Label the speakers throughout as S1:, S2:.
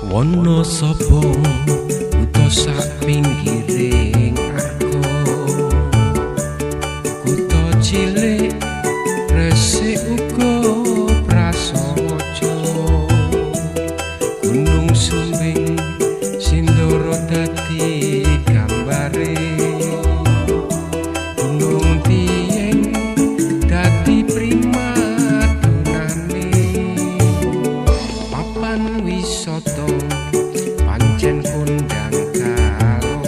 S1: Wonosobo kutha sak pinggiring arga, kutha cilik resik uga prasaja. Gunung Sumbing Sindoro dadi gambare, Gunung Dieng dadi primadonane. Papan wisata pancen kondang karo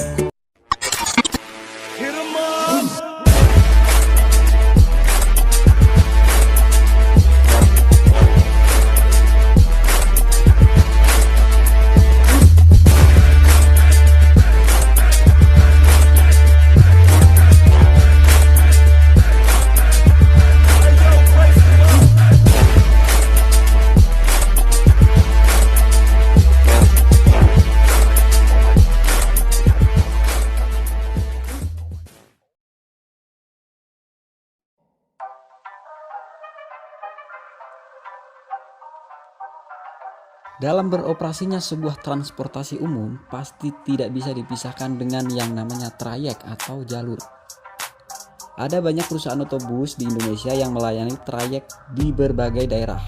S2: Dalam beroperasinya sebuah transportasi umum, pasti tidak bisa dipisahkan dengan yang namanya trayek atau jalur. Ada banyak perusahaan otobus di Indonesia yang melayani trayek di berbagai daerah,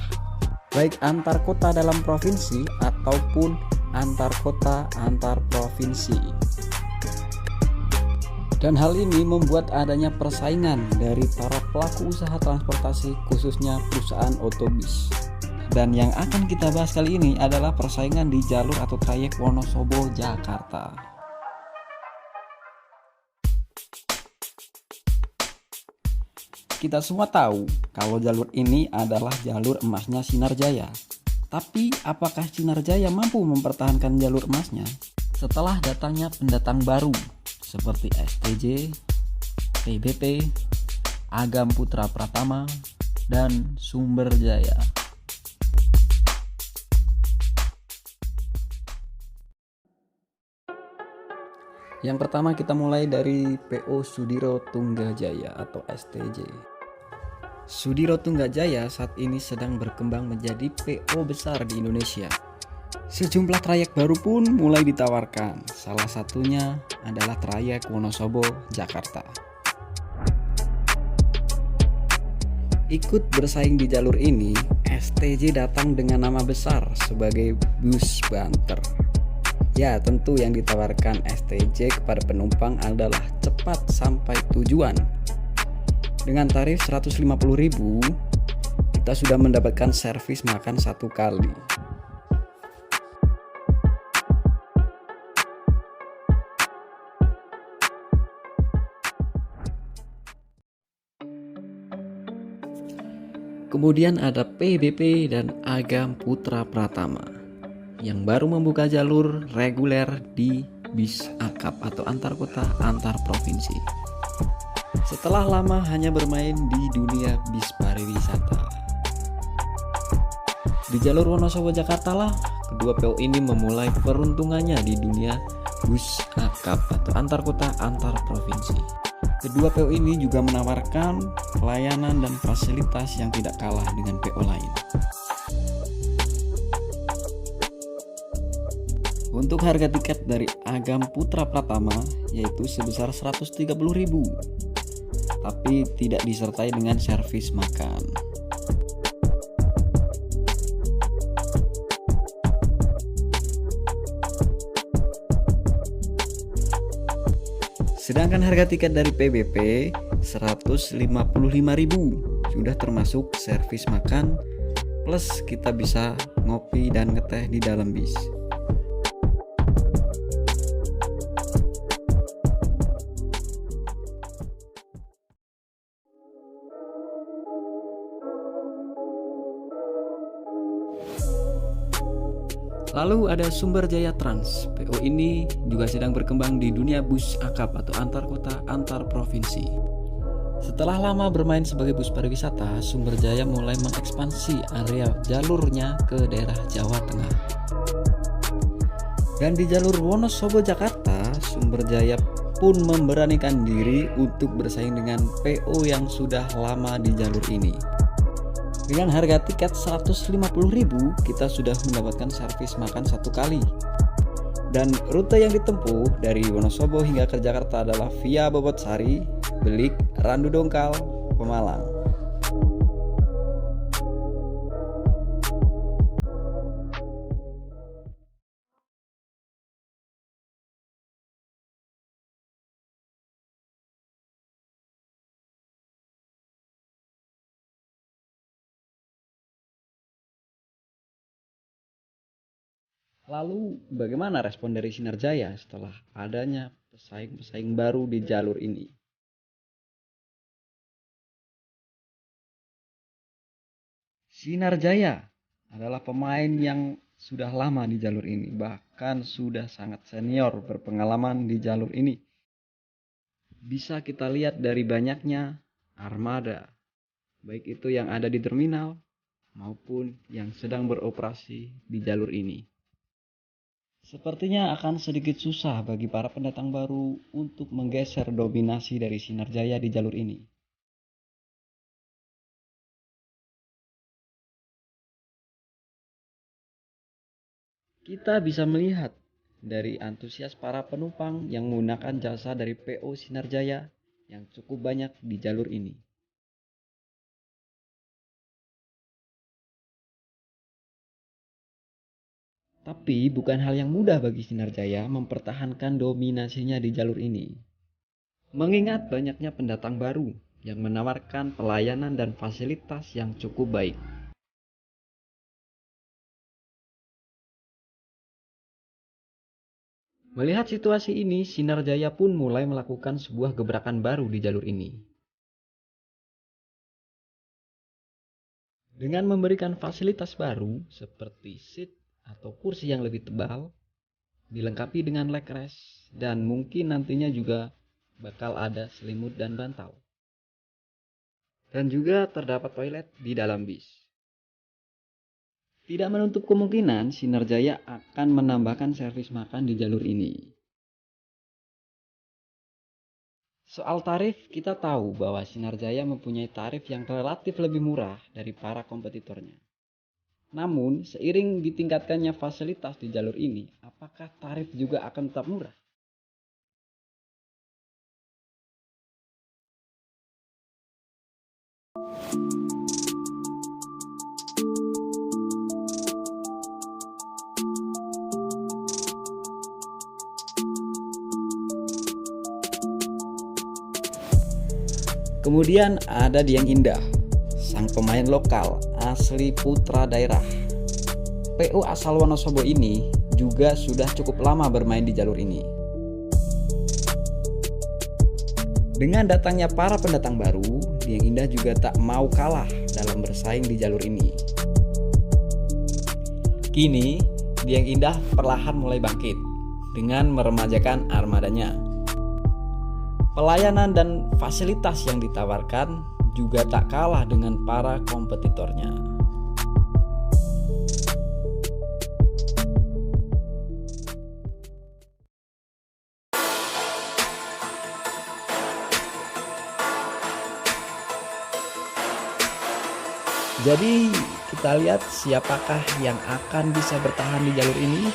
S2: baik antar kota dalam provinsi ataupun antar kota antar provinsi. Dan hal ini membuat adanya persaingan dari para pelaku usaha transportasi, khususnya perusahaan otobus. Dan yang akan kita bahas kali ini adalah persaingan di jalur atau trayek Wonosobo, Jakarta. Kita semua tahu kalau jalur ini adalah jalur emasnya Sinar Jaya. Tapi apakah Sinar Jaya mampu mempertahankan jalur emasnya setelah datangnya pendatang baru seperti STJ, PBP, Agam Putra Pratama, dan Sumber Jaya? Yang pertama kita mulai dari PO Sudiro Tunggajaya atau STJ. Sudiro Tunggajaya saat ini sedang berkembang menjadi PO besar di Indonesia. Sejumlah trayek baru pun mulai ditawarkan. Salah satunya adalah trayek Wonosobo, Jakarta. Ikut bersaing di jalur ini, STJ datang dengan nama besar sebagai Bus Banter. Ya, tentu yang ditawarkan STJ kepada penumpang adalah cepat sampai tujuan. Dengan tarif 150.000, kita sudah mendapatkan servis makan 1 kali. Kemudian ada PBP dan Agam Putra Pratama yang baru membuka jalur reguler di bis akap atau antar kota antar provinsi. Setelah lama hanya bermain di dunia bis pariwisata, di jalur Wonosobo Jakarta lah kedua PO ini memulai peruntungannya di dunia bus akap atau antar kota antar provinsi. Kedua PO ini juga menawarkan pelayanan dan fasilitas yang tidak kalah dengan PO lain. Untuk harga tiket dari Agam Putra Pratama yaitu sebesar 130.000, tapi tidak disertai dengan servis makan. Sedangkan harga tiket dari PBP 155.000, sudah termasuk servis makan plus kita bisa ngopi dan ngeteh di dalam bis. Lalu ada Sumber Jaya Trans. PO ini juga sedang berkembang di dunia bus akap atau antar kota antar provinsi. Setelah lama bermain sebagai bus pariwisata, Sumber Jaya mulai mengekspansi area jalurnya ke daerah Jawa Tengah. Dan di jalur Wonosobo Jakarta, Sumber Jaya pun memberanikan diri untuk bersaing dengan PO yang sudah lama di jalur ini. Dengan harga tiket 150.000, kita sudah mendapatkan servis makan 1 kali. Dan rute yang ditempuh dari Wonosobo hingga ke Jakarta adalah via Bobotsari, Belik, Randu Dongkal, Pemalang. Lalu bagaimana respon dari Sinar Jaya setelah adanya pesaing-pesaing baru di jalur ini? Sinar Jaya adalah pemain yang sudah lama di jalur ini, bahkan sudah sangat senior berpengalaman di jalur ini. Bisa kita lihat dari banyaknya armada, baik itu yang ada di terminal maupun yang sedang beroperasi di jalur ini. Sepertinya akan sedikit susah bagi para pendatang baru untuk menggeser dominasi dari Sinar Jaya di jalur ini. Kita bisa melihat dari antusias para penumpang yang menggunakan jasa dari PO Sinar Jaya yang cukup banyak di jalur ini. Tapi bukan hal yang mudah bagi Sinar Jaya mempertahankan dominasinya di jalur ini. Mengingat banyaknya pendatang baru yang menawarkan pelayanan dan fasilitas yang cukup baik. Melihat situasi ini, Sinar Jaya pun mulai melakukan sebuah gebrakan baru di jalur ini. Dengan memberikan fasilitas baru seperti seat atau kursi yang lebih tebal, dilengkapi dengan leg rest, dan mungkin nantinya juga bakal ada selimut dan bantal. Dan juga terdapat toilet di dalam bis. Tidak menutup kemungkinan Sinar Jaya akan menambahkan servis makan di jalur ini. Soal tarif, kita tahu bahwa Sinar Jaya mempunyai tarif yang relatif lebih murah dari para kompetitornya. Namun, seiring ditingkatkannya fasilitas di jalur ini, apakah tarif juga akan tetap murah? Kemudian ada Dieng Indah, sang pemain lokal asli putra daerah. PO asal Wonosobo ini juga sudah cukup lama bermain di jalur ini. Dengan datangnya para pendatang baru, Dieng Indah juga tak mau kalah dalam bersaing di jalur ini. Kini, Dieng Indah perlahan mulai bangkit dengan meremajakan armadanya. Pelayanan dan fasilitas yang ditawarkan juga tak kalah dengan para kompetitornya. Jadi kita lihat siapakah yang akan bisa bertahan di jalur ini.